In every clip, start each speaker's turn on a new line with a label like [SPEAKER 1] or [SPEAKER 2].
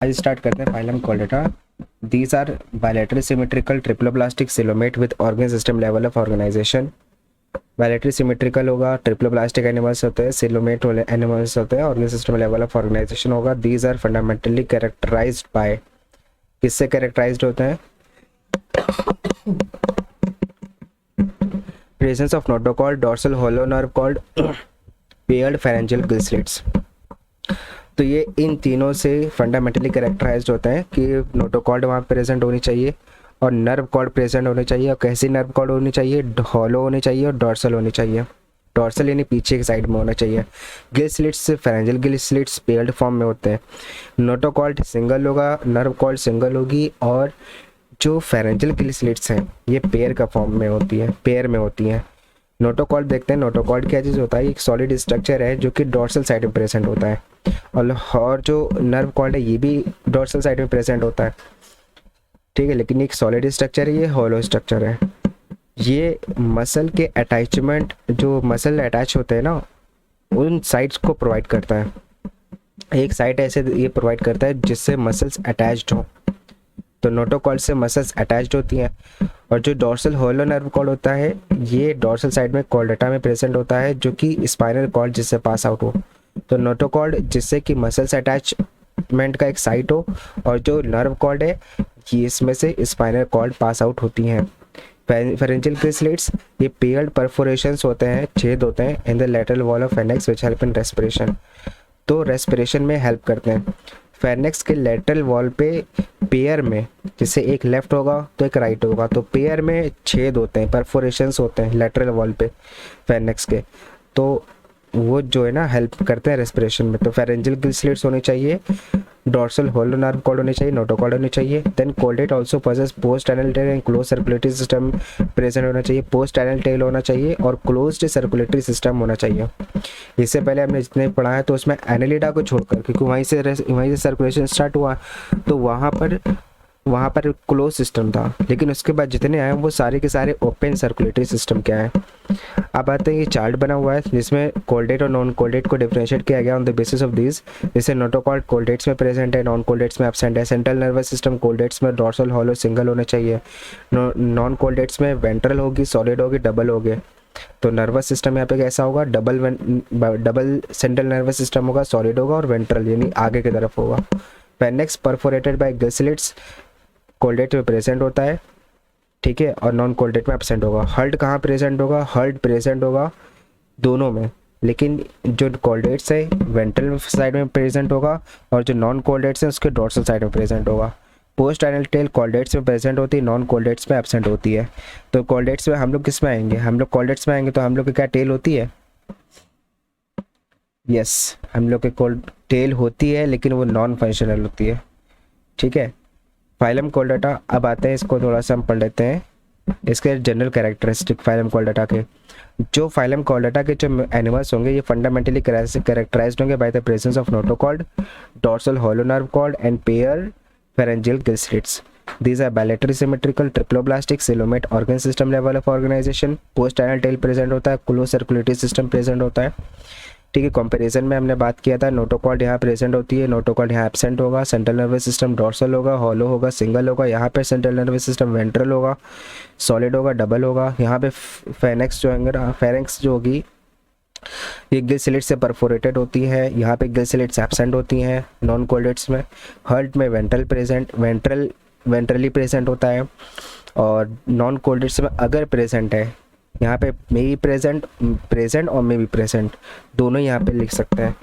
[SPEAKER 1] आज स्टार्ट करते हैं phylum Chordata. These are bilateral symmetrical triploblastic coelomate with organ system level of organisation. Bilateral symmetrical होगा, triploblastic animals होते हैं, coelomate वाले एनिमल्स होते हैं, organ system level of organisation होगा। These are fundamentally characterised by, किससे कैरेक्टराइज्ड होते हैं? Presence of notochord, dorsal hollow nerve cord, paired pharyngeal gill slits. तो ये इन तीनों से फंडामेंटली कैरेक्टराइज्ड होता है कि नोटोकॉर्ड वहाँ प्रेजेंट होनी चाहिए और नर्व कॉर्ड प्रेजेंट होनी चाहिए। और कैसी नर्व कॉर्ड होनी चाहिए? हॉलो होनी चाहिए और डॉर्सल होनी चाहिए। डॉर्सल यानी पीछे की साइड में होना चाहिए। Gill slits, pharyngeal gill slits paired form में होते हैं। नोटोकॉर्ड सिंगल होगा, नर्व कॉर्ड सिंगल होगी, और जो फेरेंजियल गिल स्लिट्स हैं ये पेयर का फॉर्म में होती है, पेयर में होती हैं। नोटोकॉर्ड देखते हैं। नोटोकॉर्ड क्या चीज़ होता है? एक सॉलिड स्ट्रक्चर है जो कि डॉर्सल साइड में प्रेजेंट होता है, और जो नर्व कॉर्ड है ये भी डॉर्सल साइड में प्रेजेंट होता है, ठीक है। लेकिन एक सॉलिड स्ट्रक्चर है, ये हॉलो स्ट्रक्चर है। ये मसल के अटैचमेंट, जो मसल अटैच होते हैं ना, उन साइड्स को प्रोवाइड करता है। एक साइड ऐसे ये प्रोवाइड करता है जिससे मसल्स अटैच्ड हो, तो नोटोकॉर्ड से मसल्स अटैच्ड होती हैं। और जो डॉर्सल होलो नर्व कॉर्ड होता है ये डॉर्सल साइड में कॉर्डेटा में प्रेजेंट होता है, जो कि स्पाइनल कॉर्ड जिससे पास आउट हो। तो नोटोकॉर्ड जिससे कि मसल्स अटैचमेंट का एक साइट हो, और जो नर्व कॉर्ड है ये इसमें से स्पाइनल कॉर्ड पास आउट होती हैं। फेरेंजियल गिल स्लिट्स ये पेयर्ड परफोरेशंस होते हैं, छेद होते हैं in the lateral wall of pharynx which help in respiration, तो रेस्पिरेशन में हेल्प करते हैं। फेनेक्स के लेटरल वॉल पे पेयर में, जैसे एक लेफ्ट होगा तो एक राइट होगा, तो पेयर में छेद होते हैं, परफोरेशंस होते हैं लेटरल वॉल पे फेनेक्स के, तो वो जो है ना हेल्प करते हैं रेस्पिरेशन में। तो फेरेंजियल गिल स्लिट्स होनी चाहिए, डॉर्सल होलो नर्व कॉर्ड होनी चाहिए, नोटोकॉर्ड होनी चाहिए। Then chordate also possess post anal tail and close circulatory system present होना चाहिए। पोस्ट एनल टेल होना चाहिए और क्लोज्ड सर्कुलेटरी सिस्टम होना चाहिए। इससे पहले हमने जितने पढ़ा है तो उसमें एनालिडा को छोड़कर, क्योंकि वहीं से सर्कुलेशन स्टार्ट हुआ, तो वहाँ पर क्लोज सिस्टम था, लेकिन उसके बाद जितने आए वो सारे के सारे ओपन सर्कुलेटरी सिस्टम क्या है। अब आते हैं, ये चार्ट बना हुआ है जिसमें कोल्डेट और नॉन कोल्डेट को डिफरेंशिएट किया गया on the basis of this. जैसे नोटोकॉर्ड कोल्डेट्स में प्रेजेंट है, नॉन कोल्डेट्स में एब्सेंट है। सेंट्रल नर्वस सिस्टम कोल्डेट्स में डॉर्सल हॉलो सिंगल होने चाहिए, नॉन कोल्डेट्स में वेंट्रल होगी, सॉलिड होगी, डबल होगी। तो नर्वस सिस्टम यहाँ पे कैसा होगा? डबल सेंट्रल नर्वस सिस्टम होगा, सॉलिड होगा और वेंट्रल यानी आगे की तरफ होगा। Painex perforated bye gill slits कोल्डेट में प्रेजेंट होता है, ठीक है, और नॉन कोल्डेट में एब्सेंट होगा। हर्ट कहाँ प्रेजेंट होगा? हर्ट प्रेजेंट होगा दोनों में, लेकिन जो कोल्डेट्स है वेंट्रल साइड में प्रेजेंट होगा, और जो नॉन कोल्डेट्स है उसके डॉर्सल साइड में प्रेजेंट होगा। पोस्ट एनल टेल कोल्डेट्स में प्रेजेंट होती है, नॉन कोल्डेट्स में एब्सेंट होती है। तो कोल्डेट्स में हम लोग किस में आएंगे? हम लोग कोल्डेट्स में आएंगे तो हम लोग की क्या टेल होती है? यस, हम लोग के टेल होती है, लेकिन वो नॉन फंक्शनल होती है, ठीक है। फाइलम कॉर्डेटा, अब आते हैं इसको थोड़ा सा हम पढ़ लेते हैं, इसके जनरल कैरेक्टरिस्टिक फाइलम कॉर्डेटा के। जो फाइलम कॉर्डेटा के जो एनिमल्स होंगे ये फंडामेंटली कैरेक्टराइज्ड होंगे by the presence of notochord, dorsal hollow nerve cord and pair pharyngeal gill slits. These are bilateral symmetrical triploblastic coelomate organ system level of organization. Post anal tail present होता है, close circulatory system present होता है, ठीक है। Comparison में हमने बात किया था, नोटोकॉर्ड यहाँ प्रेजेंट होती है, नोटोकॉर्ड यहाँ एब्सेंट होगा। सेंट्रल नर्वस सिस्टम डॉर्सल होगा, हॉलो होगा, सिंगल होगा। यहाँ पे सेंट्रल नर्वस सिस्टम वेंट्रल होगा, सॉलिड होगा, डबल होगा। यहाँ पे फेनेक्स जो है, फेरेंक्स जो होगी ये गिल स्लिट से परफोरेटेड होती है, यहाँ पे गिल स्लिट्स एब्सेंट होती हैं नॉन कोल्डेट्स में। हर्ट में वेंट्रली प्रेजेंट होता है, और नॉन कोल्डेट्स में अगर प्रेजेंट है, यहाँ पे मे बी प्रेजेंट और मे बी प्रेजेंट दोनों यहाँ पे लिख सकते हैं,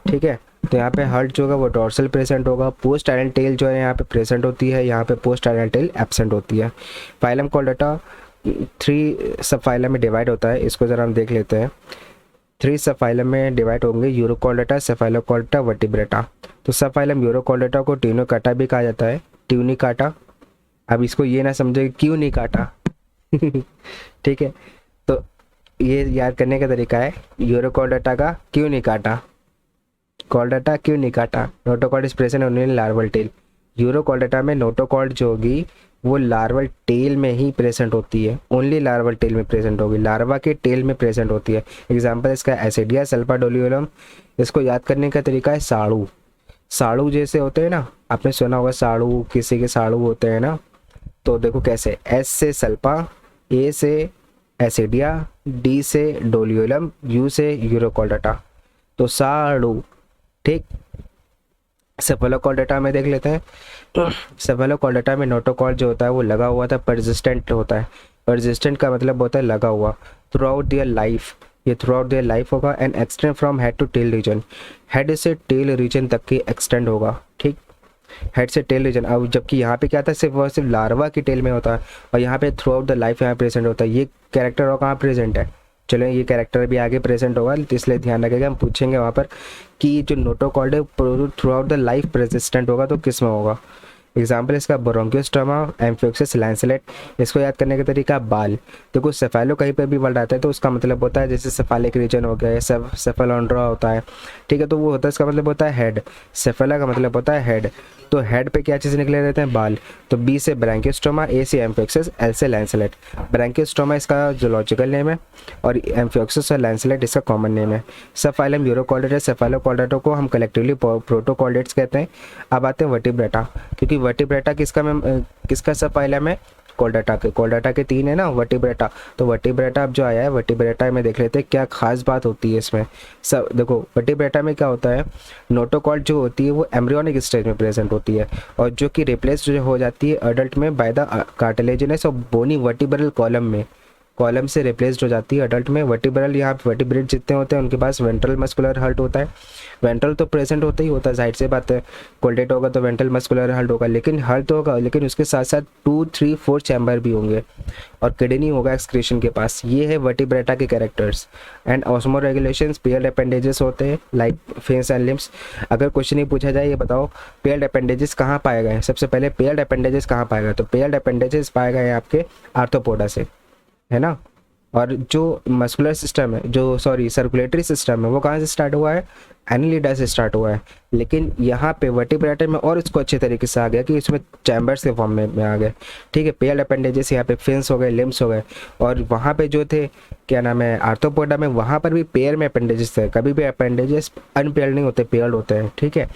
[SPEAKER 1] ठीक है। तो यहाँ पे हर्ट जो होगा वो डॉर्सल प्रेजेंट होगा। पोस्ट एनल टेल जो है यहाँ पे प्रेजेंट होती है, यहाँ पे पोस्ट एनल टेल एब्सेंट होती है। फाइलम कॉर्डेटा 3 सब फाइलम में डिवाइड होता है, इसको ज़रा हम देख लेते हैं। 3 सब फाइलम में डिवाइड होंगे, यूरोकॉर्डेटा, सेफालोकॉर्डेटा, वर्टिब्रेटा। तो सब फाइलम यूरोकॉर्डेटा को ट्यूनिकाटा भी कहा जाता है, ट्यूनिकाटा। अब इसको ये ना समझे क्यों नहीं काटा ठीक है, तो ये याद करने का तरीका है, यूरोकॉर्डेटा का क्यों नहीं काटा, कॉर्डेटा क्यों नहीं काटा। Notochord is present only in larval tail. Urochordata में नोटोकॉर्ड जो होगी वो लार्वल टेल में ही प्रेजेंट होती है, ओनली लार्वल टेल में प्रेजेंट होगी, लार्वा के टेल में प्रेजेंट होती है। एग्जांपल इसका एसिडिया सल्फाडोलियोलम। इसको याद करने का तरीका है साड़ू, साड़ू जैसे होते हैं ना, आपने सुना होगा साड़ू, किसी के साड़ू होते हैं ना। तो देखो कैसे, एस से सल्फा, ए से एसिडिया, डी से डोलियोलम, यू से यूरोकॉर्डाटा। तो साड़ू। ठीक। सेफेलोकॉर्डाटा में देख लेते हैं। सेफेलोकॉर्डाटा में नोटोकॉर्ड जो होता है वो लगा हुआ था, परसिस्टेंट होता है। परसिस्टेंट का मतलब होता है लगा हुआ, थ्रू आउट देयर लाइफ। ये थ्रू आउट देयर लाइफ होगा। And extend from head to tail region, head से टेल रीजन तक की एक्सटेंड होगा। ठीक, हेड से टेल रीजन। अब जबकि यहाँ पे क्या था, सिर्फ और सिर्फ लार्वा की टेल में होता है, और यहाँ पे थ्रू आउट द लाइफ यहाँ प्रेजेंट होता है। ये कैरेक्टर और कहाँ प्रेजेंट है, चलो ये कैरेक्टर भी आगे प्रेजेंट होगा, तो इसलिए ध्यान रखिएगा, हम पूछेंगे वहाँ पर कि जो नोटोकॉर्ड है थ्रू आउट द लाइफ प्रेसिस्टेंट होगा तो किस में होगा। एग्जाम्पल इसका ब्रोंकियोस्टोमा, एम्फियोक्सिस लैंसलेट। इसको याद करने का तरीका, बाल। देखो सेफेलो कहीं पर भी वर्ड आता है तो उसका मतलब होता है जैसे सेफालिक रीजन हो गया, सेफेलोंड्रा होता है। ठीक है, तो वो होता है, इसका मतलब होता है हेड। सेफेला का मतलब होता है हेड। तो हेड पे क्या चीज़ निकले रहते हैं, बाल। तो बी से ब्रैंकियोस्टोमा, ए से एम्फियोक्सिस, एल से लैंसलेट। ब्रैंकियोस्टोमा इसका जूलॉजिकल नेम है और एम्फियोक्सिस और लैंसलेट इसका कॉमन नेम है। सब फाइलम यूरोकॉर्डेटा, सेफेलोकॉर्डेटा को हम कलेक्टिवली प्रोटोकॉर्डेट्स कहते हैं। अब आते हैं वर्टिब्रेटा, क्योंकि वर्टिब्रेटा किसका सब फाइलम है, कॉर्डेटा के 3 है ना वर्टिब्रेटा। तो वर्टिब्रेटा अब जो आया है, वर्टिब्रेटा में देख लेते हैं क्या खास बात होती है इसमें। सब देखो वर्टिब्रेटा में क्या होता है, नोटोकॉर्ड जो होती है वो एम्ब्रियोनिक स्टेज में प्रेजेंट होती है, और जो कि रिप्लेस जो हो जाती है अडल्ट में बाय द कार्टिलेजिनस और बोनी वर्टिब्रल कॉलम में, कॉलम से रिप्लेस्ड हो जाती है अडल्ट में। वर्टिब्रल, यहाँ वर्टिब्रेट जितने होते हैं उनके पास वेंट्रल मस्कुलर हर्ट होता है। वेंट्रल तो प्रेजेंट होता ही होता है, साइड से बात है। कोल्डेट होगा तो वेंट्रल मस्कुलर हर्ट होगा, लेकिन हर्ट होगा, लेकिन उसके साथ साथ 2, 3, 4 चैम्बर भी होंगे, और किडनी होगा एक्सक्रीशन के पास। ये है वर्टिब्रेटा के characters. And osmo regulations, paired appendages होते हैं लाइक फेस एंड लिम्स। अगर क्वेश्चन ही पूछा जाए, ये बताओ पेयर्ड अपेंडेजेस कहाँ पाए गए, सबसे पहले पेयर्ड अपेंडेजेस कहाँ पाए गए, तो पेयर्ड अपेंडेजेस पाए गए आपके आर्थ्रोपोडा से, है ना। और जो मस्कुलर सिस्टम है, जो सर्कुलेटरी सिस्टम है, वो कहाँ से स्टार्ट हुआ है, एनिलिडा से स्टार्ट हुआ है। लेकिन यहाँ पे वर्टिब्रेटा में और इसको अच्छे तरीके से आ गया कि इसमें चैम्बर्स के फॉर्म में आ गए। ठीक है, पेयर्ड अपेंडेजेस यहाँ पे फिन्स हो गए, लिम्स हो गए। और वहाँ पे जो थे क्या नाम है आर्थ्रोपोडा में, वहाँ पर भी पेयर में अपेंडेजेस थे। कभी भी अपेंडेजेस अनपेयर्ड नहीं होते, पेयर्ड होते हैं। ठीक है,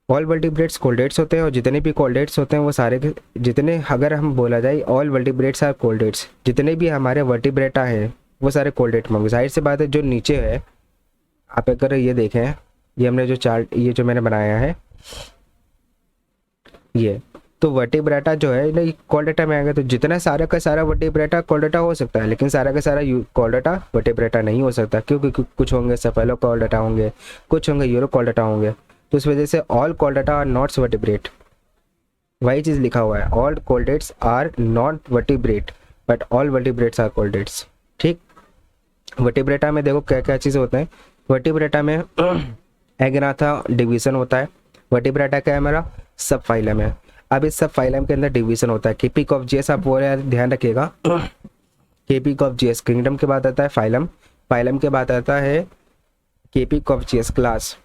[SPEAKER 1] ऑल वर्टिब्रेट्स कोल्डेट्स होते हैं, और जितने भी कोल्डेट्स होते हैं वो सारे के जितने, अगर हम बोला जाए ऑल वर्टिब्रेट्स आर कोल्डेट्स, जितने भी हमारे वर्टिब्रेटा है वो सारे कोल्डेट होंगे। जाहिर सी बात है, जो नीचे है आप अगर ये देखें, ये हमने जो चार्ट, ये जो मैंने बनाया है ये, तो वर्टिब्रेटा जो है ना कोल्डेटा में आएगा, तो जितना सारा का सारा वर्टिब्रेटा कोल्डेटा हो सकता है, लेकिन सारा का सारा कोल्डेटा वर्टिब्रेटा नहीं हो सकता, क्योंकि कुछ होंगे सेफेलोकॉर्डेटा होंगे, कुछ होंगे यूरोकॉर्डेटा होंगे। तो इस वजह से all chordata are not vertebrate, वही चीज़ लिखा हुआ है, all chordates are not vertebrate but all vertebrates are chordates. ठीक, वर्टिब्रेटा में देखो क्या क्या चीज़ें होते हैं। वर्टिब्रेटा में एग्नाथा डिवीजन होता है। वर्टिब्रेटा क्या है हमारा, सब फाइलम है। अब इस सब फाइलम के अंदर डिवीजन होता है। केपिक ऑफ जीएस, आप वो ध्यान रखिएगा, केपिक ऑफ जीएस किंगडम के बाद आता है फाइलम, फाइलम के बाद आता है केपिक ऑफ जीएस क्लास।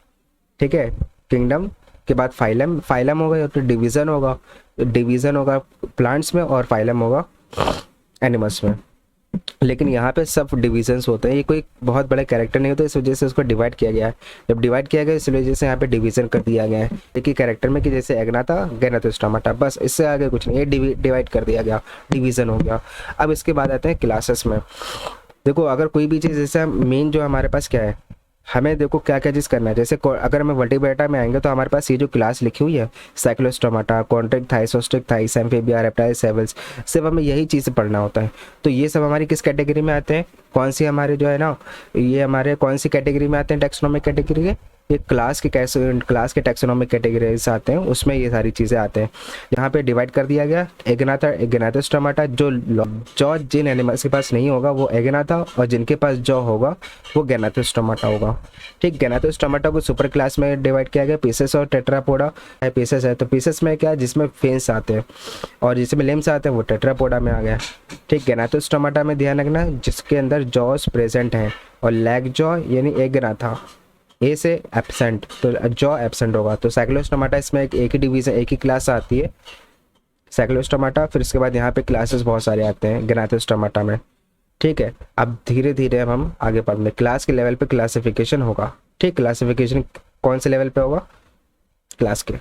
[SPEAKER 1] ठीक है, किंगडम के बाद फाइलम, फाइलम होगा तो डिवीज़न होगा, डिवीज़न होगा प्लांट्स में और फाइलम होगा एनिमल्स में। लेकिन यहाँ पे सब डिविजन्स होते हैं, ये कोई बहुत बड़ा कैरेक्टर नहीं होता, इस वजह से उसको डिवाइड किया गया है। जब डिवाइड किया गया इस वजह से यहाँ पे डिवीजन कर दिया गया है एक ही कैरेक्टर में, कि जैसे एग्नाथा गैनाथोस्टोमाटा, बस इससे आगे कुछ नहीं, ये डिवाइड कर दिया गया, डिवीज़न हो गया। अब इसके बाद आते हैं क्लासेस में। देखो अगर कोई भी चीज़, जैसे मेन जो हमारे पास क्या है, हमें देखो क्या क्या चीज़ करना है। जैसे अगर हमें वर्टिब्रेटा में आएंगे तो हमारे पास ये जो क्लास लिखी हुई है, Cyclostomata, Chondrichthyes, Osteichthyes, Amphibia, reptile, सेवल्स, सिर्फ हमें यही चीज़ पढ़ना होता है। तो ये सब हमारी किस कैटेगरी में आते हैं, कौन सी हमारे जो है ना, ये हमारे कौन सी कैटेगरी में आते हैं, टैक्सोनॉमिक कैटेगरी के, ये क्लास के टैक्सोनॉमिक कैटेगरीज आते हैं, उसमें ये सारी चीज़ें आते हैं। यहाँ पे डिवाइड कर दिया गया, एग्नाथोस्टोमाटा, जो जॉ जिन एनिमल्स के पास नहीं होगा वो एग्नाथा, और जिनके पास जॉ होगा वो गैनाथोस्टोमाटा होगा। ठीक, गैनाथोस्टोमाटा को सुपर क्लास में डिवाइड किया गया, पीसेस और टेट्रापोडा है। पीसेस है तो पीसेस में क्या है, जिसमें फेंस आते हैं, और जिसमें लिम्स आते हैं वो टेट्रापोडा में आ गया। ठीक, गैनाथोस्टोमाटा में ध्यान रखना जिसके अंदर जॉस प्रेजेंट हैं, और लैग जॉ यानी एग्नाथा, ए से एब्सेंट तो जॉ एब्सेंट होगा। तो साइक्लोस्टोमाटा इसमें एक ही डिवीजन, एक ही क्लास आती है साइक्लोस्टोमाटा। फिर उसके बाद यहाँ पे क्लासेस बहुत सारे आते हैं गैनाथोस्टोमाटा में। ठीक है, अब धीरे धीरे हम आगे पढ़ेंगे, क्लास के लेवल पे क्लासिफिकेशन होगा। ठीक, क्लासिफिकेशन कौन से लेवल पे होगा, क्लास के।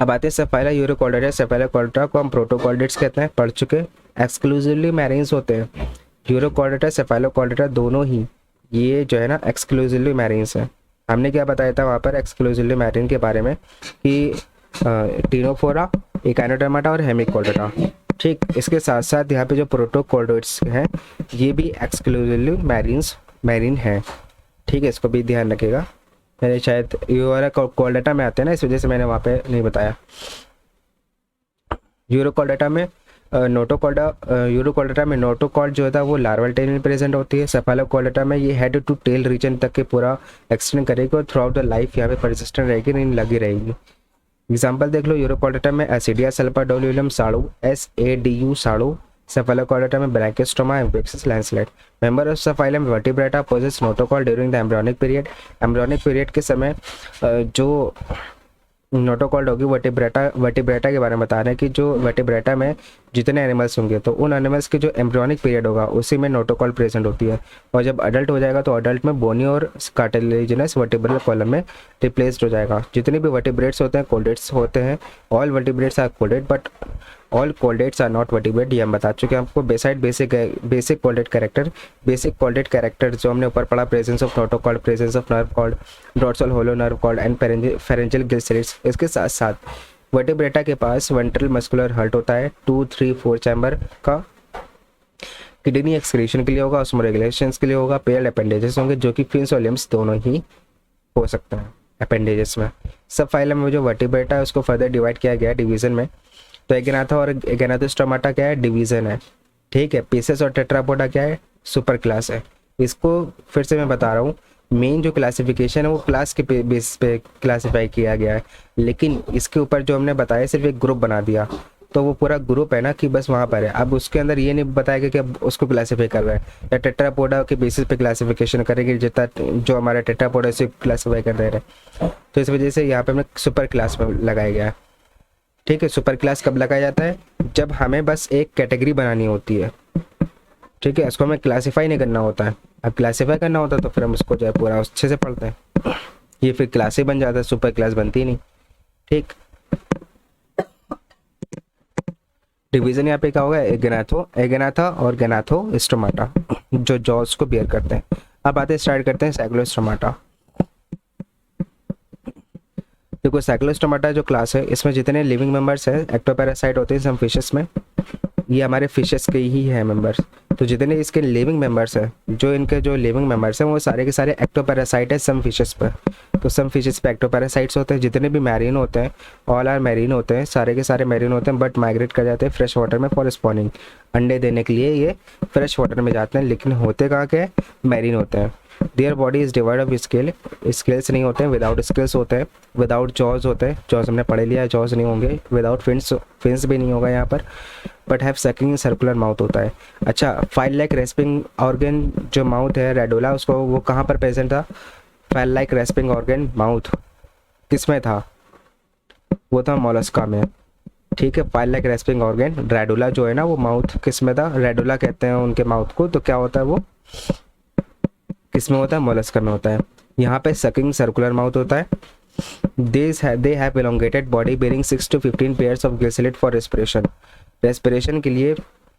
[SPEAKER 1] अब आते हैं सेफाइला यूरोकॉर्डेटा। सेफाइलोकॉर्डेटा को हम प्रोटोकॉर्डेट्स कहते हैं, पढ़ चुके। एक्सक्लूसिवली मैरीन्स होते हैं यूरोकॉर्डेटा सेफाइलोकॉर्डेटा दोनों ही, ये जो है ना एक्सक्लूसिवली मैरीन्स है। हमने क्या बताया था वहाँ पर एक्सक्लूसिवली मैरीन के बारे में कि टीनोफोरा, इकाइनोडर्माटा और हेमिकॉर्डेटा। ठीक, इसके साथ साथ यहाँ पे जो प्रोटोकॉर्डेट्स हैं ये भी एक्सक्लूसिवली मैरीन है। ठीक है, इसको भी ध्यान रखिएगा। मैंने शायद यूरोकॉर्डेटा में आते हैं ना, इस वजह से मैंने वहाँ पे नहीं बताया। यूरोकॉर्डेटा में यूरोकॉर्डेटा में नोटोकॉर्ड जो होता है वो लार्वल टेल में प्रेजेंट होती है। सेफालोकॉर्डेटा में ये हेड टू टेल रीजन तक के पूरा एक्सटेंड करेगी और थ्रू आउट द लाइफ यहाँ पे परसिस्टेंट रहेगी, नहीं लगी रहेगी। एग्जाम्पल देख लो, यूरोकॉर्डेटा में एसिडिया सल्फाडोलियम साड़ू, SADU साड़ू। सेफालोकॉर्डेटा में branchiostoma amphioxus landslide. Member of subphylum vertebrata possess notochord during the embryonic period. Embryonic period के समय जो नोटोकॉर्ड होगी वर्टिब्रेटा के बारे में बता रहे हैं कि जो वर्टिब्रेटा में जितने एनिमल्स होंगे तो उन एनिमल्स के जो एम्ब्रियोनिक पीरियड होगा उसी में नोटोकॉर्ड प्रेजेंट होती है, और जब अडल्ट हो जाएगा तो अडल्ट में बोनी और कार्टिलेजिनस वर्टिब्रल कॉलम में रिप्लेस्ड हो जाएगा। जितने भी वर्टिब्रेट्स होते हैं कोल्डेट्स होते हैं। All vertebrates are chordate but all chordates are not vertebrate, ये हम बता चुके हैं आपको। बेसाइड बेसिक कोल्डेट कैरेक्टर जो हमने ऊपर पढ़ा, presence of notochord, presence of nerve cord, dorsal hollow nerve cord and pharyngeal gill slits. इसके साथ साथ वर्टिब्रेटा के पास वेंट्रल मस्कुलर हर्ट होता है 2, 3, 4 चैम्बर का। किडनी एक्सक्रीशन के लिए होगा, ऑस्मोरेगुलेशन के लिए होगा। पेयर्ड अपेंडेजेस होंगे जो कि फिन्स और लिम्स दोनों ही हो सकते हैं अपेंडेजेस में। सब फाइलम में जो वर्टिब्रेटा है उसको फर्दर डिवाइड किया गया है डिवीजन में। तो एगेनाथा और एगेनाथोस्टोमाटा क्या है, डिवीजन है। ठीक है, पीसेस और टेट्रापोडा क्या है, सुपर क्लास है। इसको फिर से मैं बता रहा हूँ, मेन जो क्लासिफिकेशन है वो क्लास के बेस पे क्लासीफाई किया गया है, लेकिन इसके ऊपर जो हमने बताया सिर्फ एक ग्रुप बना दिया, तो वो पूरा ग्रुप है ना कि बस वहाँ पर है। अब उसके अंदर ये नहीं बताएगा कि अब उसको क्लासीफाई कर रहा है या टेट्रापोडा के बेसिस पे क्लासिफिकेशन करेंगे, जितना जो हमारा टेट्रापोडा से क्लासीफाई कर रहे हैं। तो इस वजह से यहाँ पे हमें सुपर क्लास में लगाया गया है। ठीक है, सुपर क्लास कब लगाया जाता है, जब हमें बस एक कैटेगरी बनानी होती है। ठीक है, इसको हमें क्लासीफाई नहीं करना होता है। अब क्लासीफाई करना होता है तो फिर हम उसको जो है पूरा अच्छे से पढ़ते हैं, ये फिर क्लास ही बन जाता है, सुपर क्लास बनती नहीं। ठीक, डिवीजन यहाँ पे क्या होगा, एगेनाथा और गेनाथोस्टोमाटा जो जॉस को बियर करते हैं। अब आते स्टार्ट करते हैं साइक्लोस्टोमाटा। देखो, साइक्लोस्टोमाटा जो क्लास है इसमें जितने लिविंग मेंबर्स हैं एक्टोपैरासाइट होते हैं सम फिशेस में, ये हमारे फिशेस के ही है मेंबर्स। तो जितने इसके लिविंग मेंबर्स हैं, जो इनके जो लिविंग मेंबर्स हैं वो सारे के सारे एक्टोपैरासाइट है सम फिशेस पर। तो सम फिशेस पे एक्टोपैरासाइट्स होते हैं। जितने भी मैरीन होते हैं, ऑल आर मैरीन होते हैं, सारे के सारे मैरीन होते हैं, बट माइग्रेट कर जाते हैं फ्रेश वाटर में फॉर स्पॉनिंग। अंडे देने के लिए ये फ्रेश वाटर में जाते हैं, लेकिन होते कहाँ के, मैरीन होते हैं। Their body is divide of scales नहीं होते हैं, विदाउट स्केल्स होते हैं, विदाउट जॉज होते हैं। जॉज हमने पढ़ लिया है, जॉज नहीं होंगे। विदाउट फिन्स भी नहीं होगा यहाँ पर, but have sucking circular mouth होता है। अच्छा, फाइल लाइक रेस्पिंग ऑर्गन जो माउथ है रेडोला, उसको वो कहाँ पर प्रेजेंट था, file like respiring organ mouth किस में था, वो था मोलस्का में। ठीक है, फाइल लाइक रेस्पिंग ऑर्गन रेडोला जो है ना वो माउथ किस में था, रेडोला कहते हैं उनके माउथ को। तो क्या होता है वो किस में होता है, मोलस्का में होता है। यहाँ पे सकिंग सर्कुलर माउथ होता है। They have elongated body bearing 6 to 15 pairs of gill slit for respiration के लिए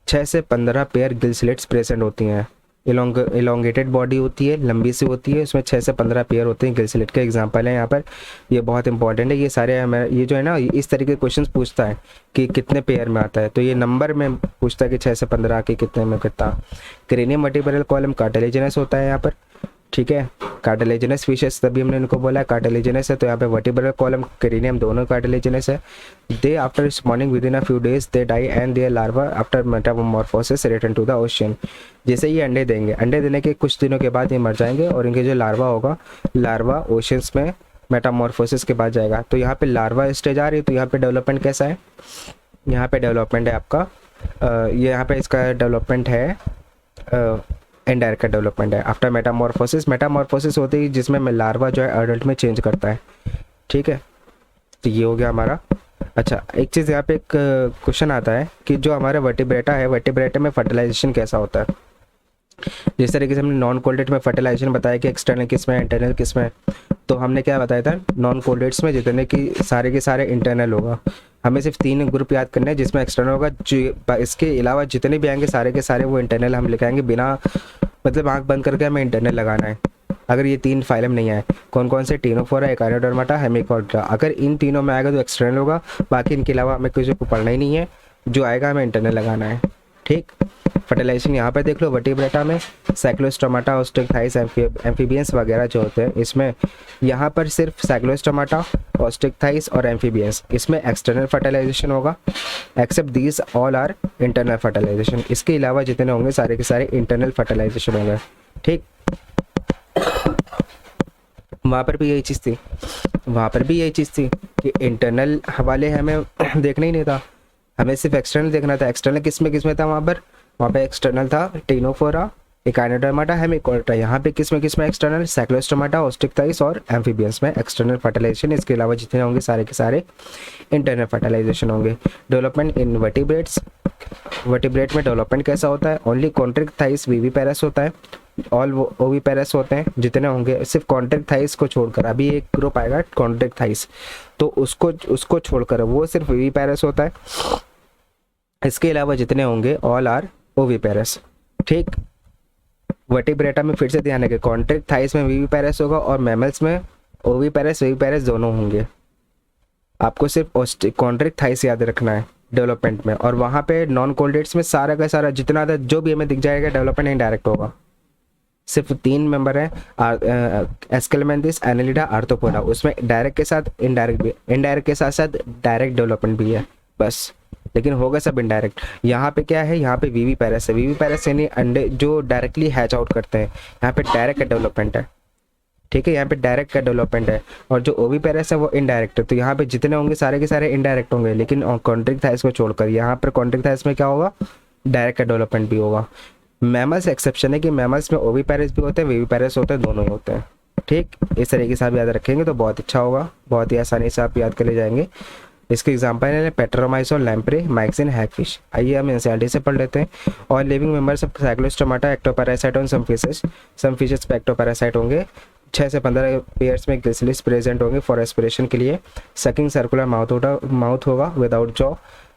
[SPEAKER 1] 6 से 15 पेयर गिल स्लिट्स प्रेजेंट होती हैं। एलोंगेटेड बॉडी होती है, लंबी सी होती है, उसमें 6 से 15 पेयर होते हैं गिल स्लिट के। एग्जाम्पल है यहाँ पर, ये बहुत इंपॉर्टेंट है। ये सारे हमें ये जो है ना इस तरीके के क्वेश्चन पूछता है कि कितने पेयर में आता है, तो ये नंबर में पूछता है कि 6 से 15 के कितने में कितना। क्रेनियम वर्टिब्रल कॉलम कार्टिलेजिनस होता है यहाँ पर। ठीक है, कार्टिलेजिनस फिशेस, तभी हमने इनको बोला कार्टिलेजिनस है, तो यहाँ पे वर्टिब्रल कॉलम क्रेनियम दोनों कार्टिलेजिनस है। They after spawning within a few days they die and their larva after metamorphosis return to the ocean. जैसे ये अंडे देंगे, अंडे देने के कुछ दिनों के बाद ये मर जाएंगे और इनके जो लार्वा होगा, लार्वा ओशियंस में मेटामॉर्फोसिस के बाद जाएगा। तो यहाँ पे लार्वा स्टेज आ रही है, तो यहाँ पे डेवलपमेंट कैसा है, यहाँ पे डेवलपमेंट है आपका ये यहाँ पे इसका डेवलपमेंट है इनडायरेक्ट का डेवलपमेंट है। आफ्टर मेटामॉर्फोसिस होती है जिसमें लार्वा जो है अडल्ट में चेंज करता है। ठीक है, तो ये हो गया हमारा। अच्छा, एक चीज़ यहाँ पे एक क्वेश्चन आता है कि जो हमारा वर्टिब्रेटा है, वर्टिब्रेटा में फर्टिलाइजेशन कैसा होता है। जिस तरीके से हमने नॉन कोल्डेट में फर्टिलाइजेशन बताया कि एक्सटर्नल किस में इंटरनल किस में, तो हमने क्या बताया था नॉन कोल्डेट्स में जितने की सारे के सारे इंटरनल होगा। हमें सिर्फ 3 ग्रुप याद करने हैं जिसमें एक्सटर्नल होगा, जो इसके अलावा जितने भी आएंगे सारे के सारे वो इंटरनल हम लेके आएंगे, बिना मतलब आंख बंद करके हमें इंटरनल लगाना है। अगर ये 3 फाइलम नहीं आए, कौन कौन से, टीनोफोरा, एकाइनोडर्माटा, हेमिकोडर्मा, अगर इन तीनों में आएगा तो एक्सटर्नल होगा, बाकी इनके अलावा हमें किसी को पढ़ना ही नहीं है, जो आएगा हमें इंटरनल लगाना है। ठीक, फर्टिलाइजेशन यहाँ पे देख लो, वर्टिब्रेटा में साइक्लोस्टोमाटा, ऑस्टिकथाइस, एम्फीबियंस वगैरह जो होते हैं, इसमें यहाँ पर सिर्फ साइक्लोस्टोमाटा, ऑस्टिकथाइस और एम्फीबियंस, इसमें एक्सटर्नल फर्टिलाइजेशन होगा। Except these all are internal fertilisation, इसके अलावा जितने होंगे सारे के सारे इंटरनल फर्टिलाइजेशन होंगे। ठीक, वहाँ पर भी यही चीज़ थी, वहाँ पर भी यही चीज़ थी कि इंटरनल वाले हमें देखना ही नहीं था, हमें सिर्फ एक्सटर्नल देखना था। एक्सटर्नल किस में था वहाँ पे एक्सटर्नल था टीनोफोरा, एकाइनोडर्माटा, हेमिकोडर्मा। यहाँ पे किस में एक्सटर्नल, साइक्लोस्टोमाटा, ऑस्टिकथाइस और एम्फीबियंस में एक्सटर्नल फर्टिलाइजेशन। इसके अलावा जितने होंगे सारे के सारे इंटरनल फर्टिलाइजेशन होंगे। डेवलपमेंट इन वर्टिब्रेट्स, वर्टिब्रेट में डेवलपमेंट कैसा होता है, ओनली कॉन्ट्रैक्ट थाइस विविपेरस होता है, ऑल ओविपेरस होते हैं जितने होंगे, सिर्फ कॉन्ट्रैक्ट थाइस को छोड़कर। अभी एक ग्रुप आएगा कॉन्ट्रैक्ट थाइस, तो उसको छोड़कर वो सिर्फ विविपेरस होता है। इसके अलावा जितने होंगे ऑल आर ओविपेरस। ठीक, वर्टिब्रेटा में फिर से ध्यान रखें, कॉन्ट्रैक्ट थाइस में विविपेरस होगा और मैमल्स में ओविपेरस दोनों होंगे। आपको सिर्फ कॉन्ट्रैक्ट थाइस याद रखना है डेवलपमेंट में, और वहाँ पे नॉन कोल्डेट्स में सारा का सारा जितना था जो भी हमें दिख जाएगा डेवलपमेंट इनडायरेक्ट होगा। सिर्फ 3 मेंबर हैं, एस्केलमेंथिस, एनालिडा, आर्थ्रोपोडा, उसमें डायरेक्ट के साथ इनडायरेक्ट भी, इनडायरेक्ट के साथ साथ डायरेक्ट डेवलपमेंट भी है बस, लेकिन होगा सब इनडायरेक्ट। यहाँ पे क्या है, यहाँ पे विविपेरस है, विविपेरस यानी अंडे जो डायरेक्टली हैच आउट करते हैं, यहाँ पे डायरेक्ट डेवलपमेंट है। ठीक है, यहाँ पे डायरेक्ट का डेवलपमेंट है, और जो ओविपेरस है वो इनडायरेक्ट है। तो यहाँ पे जितने होंगे सारे के सारे इनडायरेक्ट होंगे, लेकिन कॉन्ट्रैक्ट थाइस को छोड़कर यहाँ पर कॉन्ट्रैक्ट थाइस में क्या होगा, डायरेक्ट का डेवलपमेंट भी होगा। मैमल्स एक्सेप्शन है कि मैमल्स में ओविपेरस भी होते हैं, विविपेरस होते हैं, दोनों ही होते हैं। ठीक, इस तरीके से आप याद रखेंगे तो बहुत अच्छा होगा, बहुत ही आसानी से आप याद कर ले जाएंगे। इसके एग्जाम्पल है पेट्रोमाइसोन, लैम्प्रे, माइक्सिन, हैगफिश। आइए हम एनसीईआरटी से पढ़ लेते हैं। और living members of Cyclostomata, ectoparasite और सम फिशेस पे एक्टोपैरासाइट होंगे। 6 से 15 पेयर्स में ग्लिसलिस प्रेजेंट होंगे फॉर एस्पिरेशन के लिए। सकिंग सर्कुलर माउथ होगा विदाउट जॉ।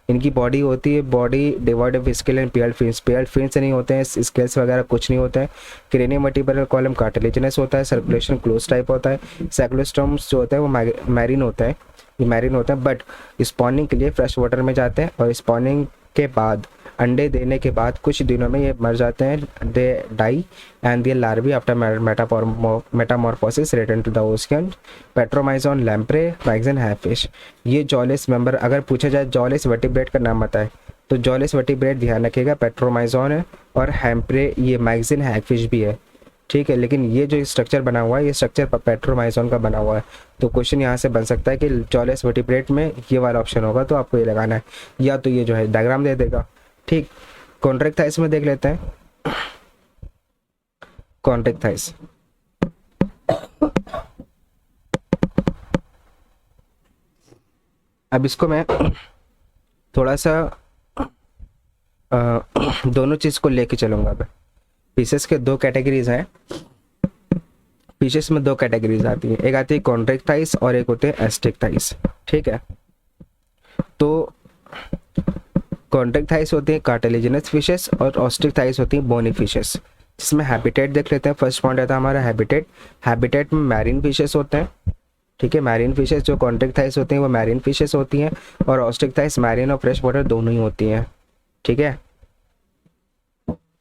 [SPEAKER 1] इनकी बॉडी होती है, body divide of scale and paired fins, paired fins नहीं होते हैं, स्केल्स वगैरह कुछ नहीं होते हैं। क्रेनियम वर्टिब्रल कॉलम कार्टिलेजिनस होता है, सर्कुलेशन क्लोज टाइप होता है। साइक्लोस्टोम्स जो होता है वो मैरीन होता है, ये मैरीन होते हैं, बट स्पॉनिंग के लिए फ्रेश वाटर में जाते हैं, और स्पॉनिंग के बाद अंडे देने के बाद कुछ दिनों में ये मर जाते हैं, they die and their larvae after metamorphosis return to the ocean. Petromyzon, lamprey, myxine, hagfish. ये जॉलेस मेंबर, अगर पूछा जाए जॉलेस वर्टिब्रेट का नाम बताए तो जॉलेस वर्टिब्रेट ध्यान रखिएगा, पेट्रोमाइजोन है, और हैम्प्रे ये मैक्सिन, हैगफिश भी है। ठीक है, लेकिन ये जो स्ट्रक्चर बना हुआ है ये स्ट्रक्चर पेट्रोमाइजोन का बना हुआ है। तो क्वेश्चन यहाँ से बन सकता है कि जॉलेस वर्टिब्रेट में ये वाला ऑप्शन होगा, तो आपको ये लगाना है, या तो ये जो है डायग्राम दे देगा। ठीक, कॉन्ट्रैक्ट थाइस में देख लेते हैं। कॉन्ट्रैक्ट थाइस, अब इसको मैं थोड़ा सा दोनों चीज़ को लेके चलूँगा। अब पीसेस के 2 कैटेगरीज हैं, पीसेस में 2 कैटेगरीज आती है, एक आती है कॉन्ट्रैक्ट थाइस और एक होते हैं एस्टिक थाइस। ठीक है, तो कॉन्ट्रैक्ट थाइस होती है कार्टिलेजिनस फिशेस और ऑस्टिक थाइस होती है बोनी फिशेस, जिसमें हैबिटेट देख लेते हैं। फर्स्ट पॉइंट आता है हमारा हैबिटेट। हैबिटेट में मैरीन फिशेस होते हैं। ठीक है, मैरीन फिशेस जो कॉन्ट्रैक्ट थाइस होती हैं वो मैरीन फिशेस होती हैं, और ऑस्टिक थाइस मैरीन और फ्रेश वाटर दोनों ही होती हैं। ठीक है,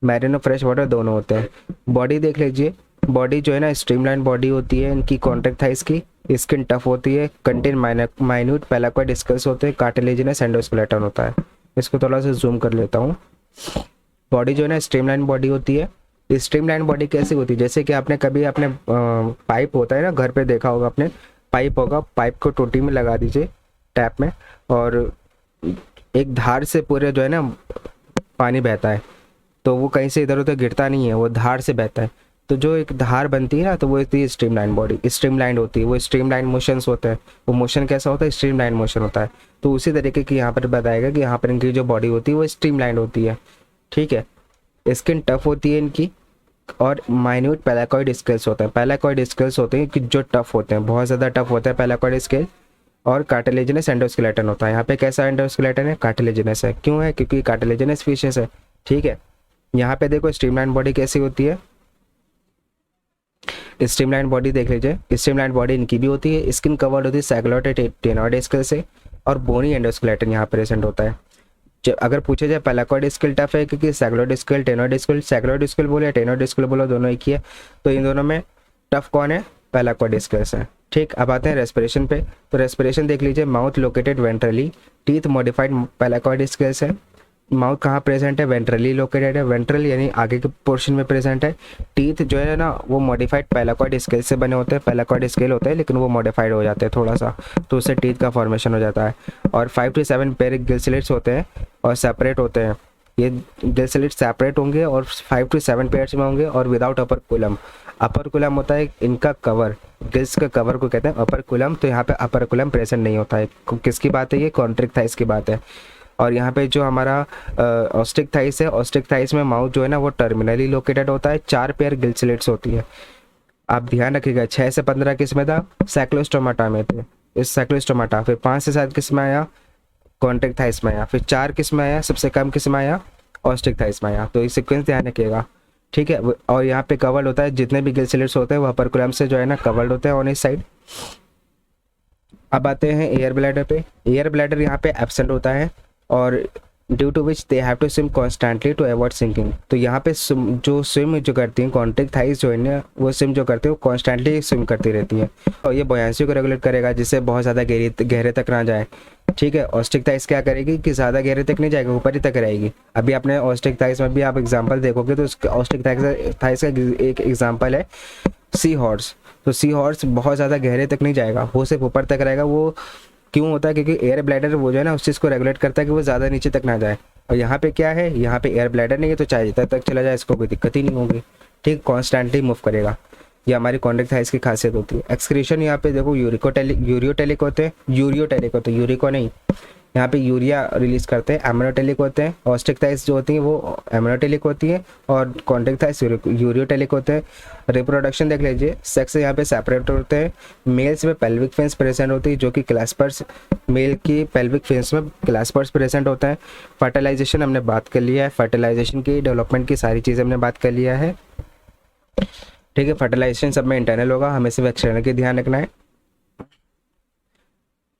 [SPEAKER 1] मैरीन और फ्रेश वाटर दोनों होते हैं। बॉडी देख लीजिए, बॉडी जो है ना स्ट्रीमलाइन बॉडी होती है इनकी कॉन्ट्रैक्ट थाइस की। स्किन टफ होती है, कंटेन माइन्यूट पेलाकॉइड स्केल्स होते हैं, कार्टिलेजिनस एंडोस्केलेटन होता है। इसको थोड़ा सा जूम कर लेता हूँ। बॉडी जो है ना स्ट्रीमलाइन बॉडी होती है। स्ट्रीमलाइन बॉडी कैसी होती है, जैसे कि आपने कभी अपने पाइप होता है ना घर पे देखा होगा, आपने पाइप होगा, पाइप को टोटी में लगा दीजिए टैप में, और एक धार से पूरे जो है ना पानी बहता है, तो वो कहीं से इधर उधर गिरता नहीं है, वो धार से बहता है। तो जो एक धार बनती है ना, तो वो होती है स्ट्रीमलाइन बॉडी, स्ट्रीमलाइन होती है, वो स्ट्रीमलाइन मोशंस होते हैं। वो मोशन कैसा होता है, स्ट्रीमलाइन मोशन होता है। तो उसी तरीके की यहाँ पर बताएगा कि यहाँ पर इनकी जो बॉडी होती है वो स्ट्रीमलाइन होती है। ठीक है, स्किन टफ होती है इनकी, और माइन्यूट पैलाकॉइड स्केल्स होते हैं। पैलाकॉइड स्केल्स होते हैं कि जो टफ होते हैं, बहुत ज़्यादा टफ होते हैं पैलाकॉइड स्केल। और कार्टिलेजिनस एंडोस्केलेटन होता है। यहाँ पे कैसा एंडोस्केलेटन है? कार्टिलेजिनस है। क्यों है? क्योंकि कार्टिलेजिनस फिशेस है। ठीक है, यहाँ पे देखो स्ट्रीमलाइन बॉडी कैसी होती है, स्ट्रीमलाइन बॉडी देख लीजिए। स्ट्रीमलाइन बॉडी इनकी भी होती है, स्किन कवर्ड होती है सैग्लोइड टेनोइड स्केल से, और बोनी एंडोस्केलेटन यहाँ प्रेजेंट होता है। अगर पूछे जाए पैलाकॉइड स्केल टफ है क्योंकि सैग्लोइड स्केल टेनोइड स्केल, सैग्लोइड स्केल बोले या टेनोइड स्केल बोलो, दोनों एक ही है, तो इन दोनों में टफ कौन है? पैलाकॉइड स्केल्स है। ठीक, अब आते हैं रेस्पिरेशन पे। तो रेस्पिरेशन देख लीजिए, mouth located ventrally, teeth modified placoid scales है। माउथ कहाँ प्रेजेंट है? वेंट्रली लोकेटेड है, वेंट्रल यानी आगे के पोर्शन में प्रेजेंट है। टीथ जो है ना वो मॉडिफाइड पैलाकॉइड स्केल से बने होते हैं, पैलाकॉइड स्केल होते हैं लेकिन वो मॉडिफाइड हो जाते हैं थोड़ा सा, तो उससे टीथ का फॉर्मेशन हो जाता है। और 5 to 7 पेयर गिल स्लिट्स होते हैं और सेपरेट होते हैं। ये गिल स्लिट्स सेपरेट होंगे और 5 to 7 पेयर्स में होंगे और विदाउट अपर कुलम। अपर कुलम होता है इनका कवर, गिल्स का कवर को कहते हैं अपर कुलम, तो यहाँ पे अपर कुलम प्रेजेंट नहीं होता है। किसकी बात है? ये कॉन्ट्रिक थाइस की बात है। और यहाँ पे जो हमारा ऑस्टिक थाइस है, ऑस्टिक थाइस में माउथ जो है ना वो टर्मिनली लोकेटेड होता है। 4 पेयर गिल स्लिट्स होती है। आप ध्यान रखिएगा, 6 से 15 किस में था? साइक्लोस्टोमाटा में थे, इस साइक्लोस्टोमाटा। फिर 5 से 7 किस में आया? कॉन्ट्रिक थाइस में आया। फिर 4 किस में आया? सबसे कम किस में आया? ऑस्टिक थाइस में आया। तो ये सीक्वेंस ध्यान रखिएगा, ठीक है। और यहाँ पे कवर्ड होता है, जितने भी गिल स्लिट्स होते हैं वो अपर कुलम से जो है ना कवर्ड होते हैं ऑन इस साइड। अब आते हैं एयर ब्लैडर पे। एयर ब्लैडर यहाँ पे एब्सेंट होता है और due to which they have to swim constantly to avoid sinking. तो यहाँ पे जो स्विम जो करती हैं कॉन्ट्रिक थाइस जो है ना, वो स्विम जो करती है वो कॉन्स्टेंटली स्विम करती रहती हैं और ये बॉयंसी को रेगुलेट करेगा जिससे बहुत ज़्यादा गहरे तक ना जाए। ठीक है, ऑस्टिक थाइस क्या करेगी कि ज़्यादा गहरे तक नहीं जाएगी, ऊपर ही तक रहेगी। अभी आपने ऑस्टिक थाइस में भी आप एग्जाम्पल देखोगे तो ऑस्टिक थाइस का एक एग्जाम्पल है सी हॉर्स। तो सी हॉर्स बहुत ज़्यादा गहरे तक नहीं जाएगा, वो सिर्फ ऊपर तक रहेगा। वो क्यों होता है? क्योंकि एयर ब्लैडर वो जो है ना उस चीज़ को रेगुलेट करता है कि वो ज़्यादा नीचे तक ना जाए। और यहाँ पे क्या है? यहाँ पे एयर ब्लैडर नहीं है तो चाहे जितना तक चला जाए इसको कोई दिक्कत ही नहीं होगी। ठीक, कॉन्स्टेंटली मूव करेगा। ये हमारी कॉन्ट्रिक थाइस की खासियत होती है। एक्सक्रीशन यहाँ पे देखो यूरियोटेलिक होते हैं, यूरिको नहीं। यहाँ पे यूरिया रिलीज करते हैं, एमोनोटेलिक होते हैं। ऑस्टिक थाइस जो होती हैं वो एमोनोटेलिक होती हैं और कॉन्ट्रिक थाइस यूरियोटेलिक होते हैं। रिप्रोडक्शन देख लीजिए, सेक्स यहाँ पे सेपरेट होते हैं। मेल्स में पेल्विक फिन्स प्रेजेंट होती है जो कि क्लैस्पर्स, मेल की पेल्विक फिन्स में क्लैस्पर्स प्रेजेंट होता है। फर्टिलाइजेशन हमने बात कर लिया है, फर्टिलाइजेशन की डेवलपमेंट की सारी चीज़ें हमने बात कर लिया है। ठीक है, फर्टिलाइजेशन सब में इंटरनल होगा, हमें सिर्फ एक्सटर्नल की ध्यान रखना है।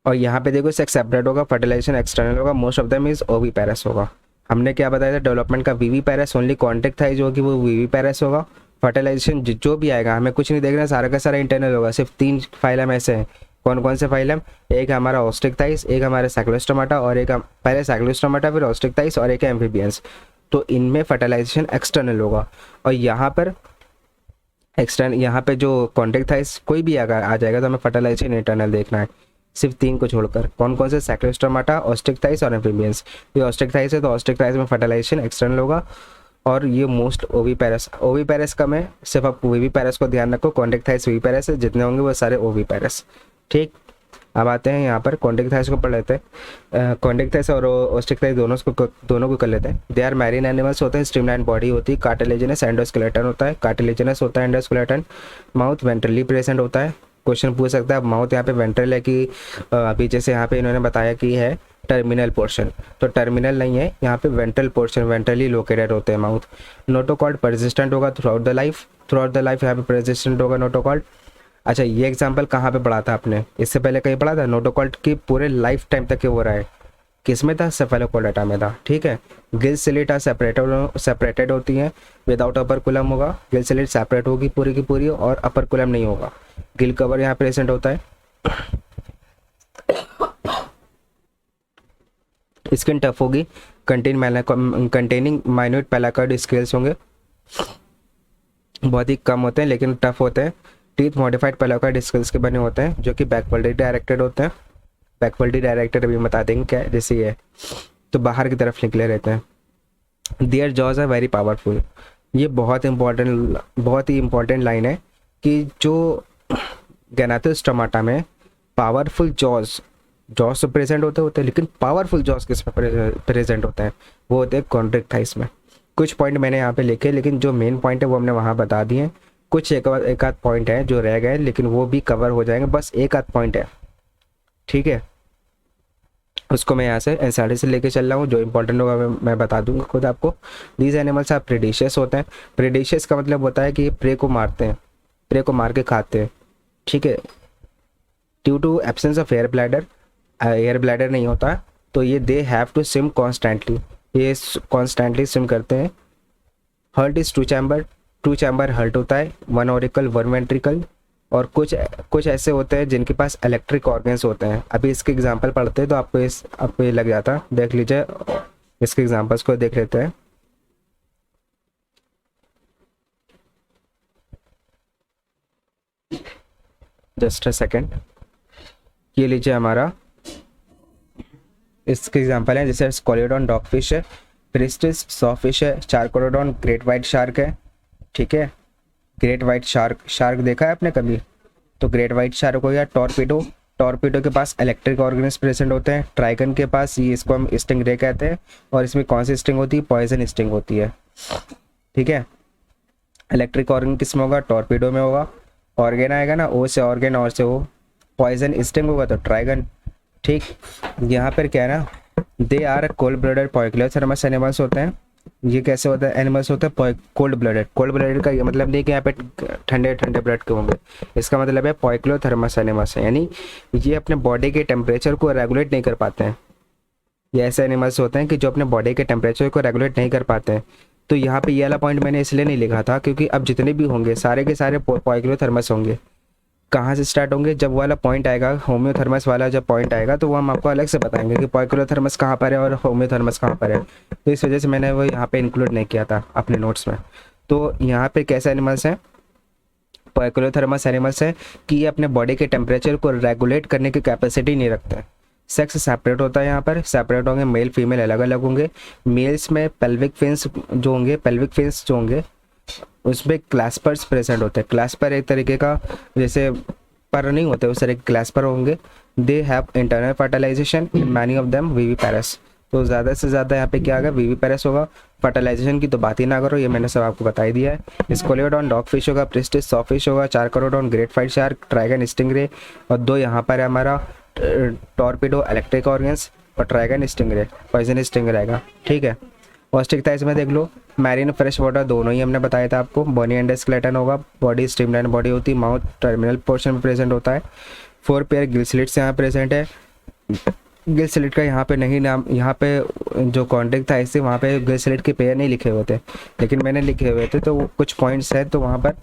[SPEAKER 1] और यहाँ पे देखो सेक्स सेपरेट होगा, फर्टिलाइजेशन एक्सटर्नल होगा, most of them is oviparous होगा। हमने क्या बताया था डेवलपमेंट का? वीवीपेरस, ओनली कॉन्ट्रिक थाइस जो होगी वो वीवीपेरस होगा। फर्टिलाइजेशन जो भी आएगा हमें कुछ नहीं देखना, सारा का सारा इंटरनल होगा। सिर्फ 3 फाइलम ऐसे हैं। कौन कौन से फाइलम? एक हमारा ऑस्टिक थाइस, एक हमारा साइक्लोस्टोमाटा और एक पहले साइक्लोस्टोमाटा फिर ऑस्टिक थाइस और एक एम्फीबियंस। तो इनमें फर्टिलाइजेशन एक्सटर्नल होगा। और यहाँ पर यहाँ पे जो कॉन्ट्रिक थाइस कोई भी आ जाएगा तो हमें फर्टिलाइजेशन इंटरनल देखना है, सिर्फ 3 को छोड़कर। कौन कौन से? साइक्लोस्टोमाटा, ऑस्टिक थाइस और एम्फीबियंस। ये ऑस्टिक थाइस है तो ऑस्टिक थाइस में फर्टिलाइजेशन एक्सटर्नल होगा। और ये मोस्ट ओवीपेरस कम है, सिर्फ आप वीवीपेरस को ध्यान रखो। कॉन्ट्रिक थाइस वीवीपेरस है, जितने होंगे वो सारे ओवीपेरस। ठीक, अब आते हैं यहाँ पर कॉन्ट्रिक थाइस को पढ़ लेते हैं। कॉन्ट्रिक थाइस और ऑस्टिक थाइस दोनों को कर लेते हैं। दे आर मैरीन एनिमल्स होते हैं, स्ट्रीमलाइन बॉडी होती है, कार्टिलेजिनस एंडोस्केलेटन होता है, कार्टिलेजिनस होता है एंडोस्केलेटन। माउथ वेंट्रली प्रेजेंट होता है। क्वेश्चन पूछ सकता है माउथ यहाँ पे वेंट्रल है कि अभी जैसे यहाँ पे इन्होंने बताया कि है टर्मिनल पोर्शन, तो टर्मिनल नहीं है, यहाँ पे वेंट्रल पोर्शन, वेंट्रली लोकेटेड होते हैं माउथ। नोटोकॉर्ड परसिस्टेंट होगा थ्रू आउट द लाइफ यहाँ पे परसिस्टेंट होगा नोटोकॉर्ड। अच्छा, ये एग्जाम्पल कहाँ पे पढ़ा था आपने? इससे पहले कहीं पढ़ा था? नोटोकॉर्ड की पूरे लाइफ टाइम तक हो रहा है, किस में था? सेफेलोपोडेटा में था। ठीक है, गिल स्लिट सेपरेटेड होती हैं, विदाउट अपर कुलम होगा। गिल स्लिट सेपरेट होगी पूरी की पूरी और अपर कुलम नहीं होगा। गिल कवर यहाँ प्रेजेंट होता है। स्किन टफ होगी, कंटेनिंग माइन्यूट पैलाकॉइड स्केल्स होंगे, बहुत ही कम होते हैं लेकिन टफ होते हैं। टीथ मॉडिफाइड पैलाकॉइड स्केल्स के बने होते हैं जो कि बैकवर्डली डायरेक्टेड होते हैं। बैकवर्डली डायरेक्टेड अभी बता देंगे क्या है, जैसे ये तो बाहर की तरफ निकले रहते हैं। Their jaws are very powerful. ये बहुत ही इंपॉर्टेंट लाइन है कि जो गैनाथोस्टोमाटा में पावरफुल जॉज तो प्रेजेंट होते हैं लेकिन पावरफुल जॉज किस में प्रेजेंट होते हैं? वो होते हैं कॉन्ट्रिक थाइस में। कुछ पॉइंट मैंने यहाँ पे लिखे, लेकिन जो मेन पॉइंट है वो हमने वहाँ बता दिए हैं। कुछ एक आध पॉइंट है जो रह गए, लेकिन वो भी कवर हो जाएंगे, बस एक आध पॉइंट है, ठीक है। उसको मैं यहाँ से एनसीईआरटी से लेके चल रहा हूँ, जो इंपॉर्टेंट होगा मैं बता दूंगा खुद आपको। दीज एनिमल्स आप प्रेडेशियस होते हैं। प्रेडेशियस का मतलब होता है कि ये प्रे को मारते हैं, प्रे को मार के खाते हैं, ठीक है। Due to absence of air bladder नहीं होता, तो ये they have to swim constantly, ये कॉन्स्टेंटली स्विम करते हैं। Heart is two chamber heart होता है, वन ऑरिकल वन वेंट्रिकल। और कुछ ऐसे होते हैं जिनके पास इलेक्ट्रिक ऑर्गन्स होते हैं। अभी इसके एग्जांपल पढ़ते हैं तो आपको ये लग जाता, देख लीजिए, इसके एग्जांपल्स को देख लेते हैं। जस्ट अ सेकेंड, ये लीजिए हमारा इसके एग्जांपल है, जैसे स्कोलियोडॉन डॉगफिश है, प्रिस्टिस सॉफिश है, चारकोलोडॉन ग्रेट वाइट शार्क है, ठीक है। ग्रेट वाइट शार्क देखा है आपने कभी? तो ग्रेट वाइट शार्क हो गया। टॉर्पीडो के पास इलेक्ट्रिक ऑर्गन्स प्रेजेंट होते हैं। ट्राइगन के पास, ये इसको हम स्टिंगरे कहते हैं, और इसमें कौन सी स्टिंग होती है? पॉइजन स्टिंग होती है, ठीक है। इलेक्ट्रिक ऑर्गन किसमें होगा? टॉर्पीडो में होगा। ऑर्गन आएगा ना, ओ से ऑर्गन, और से ओ, पॉइजन स्टिंग होगा तो ट्राइगन, ठीक। यहाँ पर क्या है ना, they are cold blooded poikilothermous animals होते हैं। ये कैसे होता है? एनिमल्स होते हैं कोल्ड ब्लडेड का ये मतलब नहीं कि यहाँ पे ठंडे ब्लड के होंगे, इसका मतलब है पॉइक्लोथर्मस एनिमल्स है, यानी ये अपने बॉडी के टेम्परेचर को रेगुलेट नहीं कर पाते हैं। ये ऐसे एनिमल्स होते हैं कि जो अपने बॉडी के टेम्परेचर को रेगुलेट नहीं कर पाते हैं। तो यहाँ पे ये वाला पॉइंट मैंने इसलिए नहीं लिखा था क्योंकि अब जितने भी होंगे सारे के सारे पॉइक्लोथर्मस होंगे। कहाँ से स्टार्ट होंगे? जब वाला पॉइंट आएगा, होम्योथर्मस वाला जब पॉइंट आएगा, तो वो हम आपको अलग से बताएंगे कि पॉइक्लोथर्मस कहाँ पर है और होम्योथर्मस कहाँ पर है। तो इस वजह से मैंने वो यहाँ पे इंक्लूड नहीं किया था अपने नोट्स में। तो यहाँ पे कैसे एनिमल्स हैं? पॉइक्लोथर्मस एनिमल्स है कि ये अपने बॉडी के टेम्परेचर को रेगुलेट करने की कैपेसिटी नहीं रखते हैं। सेक्स सेपरेट होता है, यहाँ पर सेपरेट होंगे, मेल फीमेल अलग अलग होंगे। मेल्स में पेल्विक फिन्स जो होंगे उसमें क्लैस्पर्स प्रेजेंट होते हैं। क्लैस्पर एक तरीके का, जैसे पर नहीं होते उस तरह के क्लैस्पर होंगे। They have internal fertilisation, many of them viviparous. तो ज़्यादा से ज़्यादा यहाँ पे क्या आएगा? विविपेरस होगा। फर्टिलाइजेशन की तो बात ही ना करो, ये मैंने सब आपको बता ही दिया है। स्कोलियोडॉन डॉगफिश होगा, प्रिस्टिस सॉफिश होगा, चारकोलोडॉन ग्रेट वाइट शार्क, ट्राइगन स्टिंगरे, और दो यहाँ पर है हमारा टॉर्पीडो इलेक्ट्रिक ऑर्गन्स, और ट्राइगन स्टिंगरे पॉइजन स्टिंग रहेगा, ठीक है। पौष्टिक था इसमें देख लो, मैरीन फ्रेश वाटर दोनों ही हमने बताया था आपको। बॉडी एंडोस्केलेटन होगा, बॉडी स्ट्रीमलाइन बॉडी होती है, माउथ टर्मिनल पोर्शन में प्रेजेंट होता है। 4 पेयर गिल स्लिट्स यहाँ प्रेजेंट है। गिल स्लिट का यहाँ पे नहीं नाम, यहाँ पे जो कॉन्टेक्ट था इससे वहाँ पे गिल स्लिट के पेयर नहीं लिखे हुए थे, लेकिन मैंने लिखे हुए थे, तो कुछ पॉइंट्स हैं तो वहाँ पर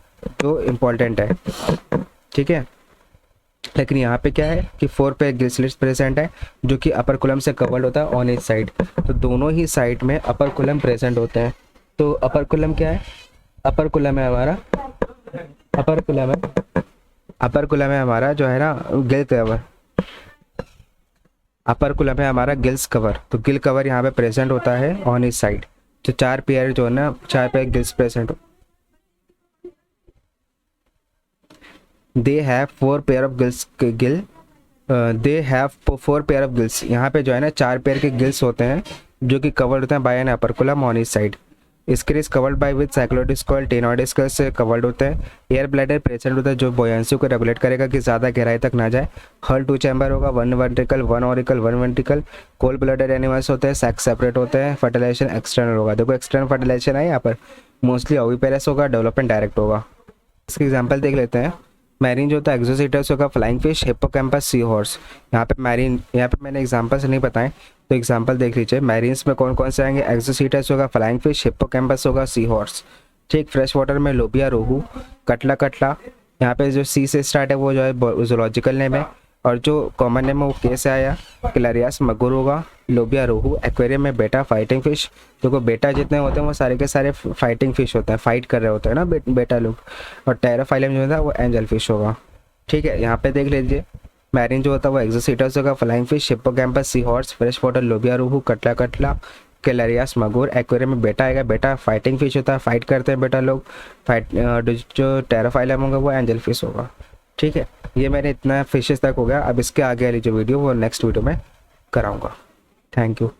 [SPEAKER 1] जो इम्पोर्टेंट है, ठीक है। लेकिन यहाँ पे क्या है कि 4 पेयर गिल स्लिट्स प्रेजेंट है, जो कि अपर कुलम से कवर्ड होता है ऑन ईच साइड। तो दोनों ही साइड में अपर कुलम प्रेजेंट होते हैं। तो अपर कुलम क्या है? अपर कुलम है हमारा, अपर कुलम है हमारा जो है ना गिल कवर, अपर कुलम है हमारा गिल्स कवर। तो गिल कवर यहाँ पे प्रेजेंट होता है ऑन ईच साइड। तो 4 पेयर जो है ना, 4 pair gills present. They have 4 pair of gills, यहाँ पे जो है ना 4 पेयर के गिल्स होते हैं, जो कि कवर्ड होते हैं by an operculum on each side. Skin is covered by with cycloid scale, ctenoid scale से कवर्ड होते हैं। एयर ब्लैडर प्रेजेंट होता है जो बॉयंसी को रेगुलेट करेगा कि ज़्यादा गहराई तक ना जाए। हल 2 चैम्बर होगा, 1 ventricle 1 auricle 1 ventricle. Cold blooded animals होते हैं, सेक्स सेपरेट होते हैं। फर्टिलाइजेशन एक्सटर्नल होगा, देखो एक्सटर्नल फर्टिलाइजेशन है यहाँ पर, मोस्टली ओविपेरस होगा, डेवलपमेंट डायरेक्ट होगा। इसके एग्जाम्पल देख लेते हैं। मैरीन जो होता है एक्सोसीटस होगा, flying fish, hippocampus, sea horse. यहाँ पे मैंने एग्जाम्पल्स नहीं बताए, तो एग्जाम्पल देख लीजिए। मैरीन्स में कौन कौन से आएंगे? एक्सोसीटस होगा, फ्लाइंग फिश, हिप्पोकैम्पस होगा, सी हॉर्स, ठीक। फ्रेश वाटर में लोबिया रोहू, कटला। यहाँ पे जो सी से स्टार्ट है वो जो है जूलॉजिकल नेम है, और जो कॉमन नेम है वो के से आया, क्लैरियास मगुर होगा, लोबिया रोहू। एक्वेरियम में बेटा फाइटिंग फिश, देखो बेटा जितने होते हैं वो सारे के सारे फाइटिंग फिश होते हैं, फाइट कर रहे होते हैं ना बेटा लोग। और टेराफाइलम जो होता है वो एंजल फिश होगा, ठीक है। यहाँ पे देख लीजिए, मैरीन जो होता है वो एक्सोसीटस होगा, flying fish, hippocampus, sea horse, fresh water लोबिया रोहू, कटला, कैलेरियास मगुर। एक्वेरियम में बेटा आएगा, बेटा फाइटिंग फिश होता है, फाइट करते हैं बेटा लोग। जो टेराफाइलम होगा वो एंजल फिश होगा, ठीक है। ये मैंने इतना फिशेस तक हो गया। अब इसके आगे वाली जो वीडियो वो नेक्स्ट वीडियो में कराऊंगा। Thank you.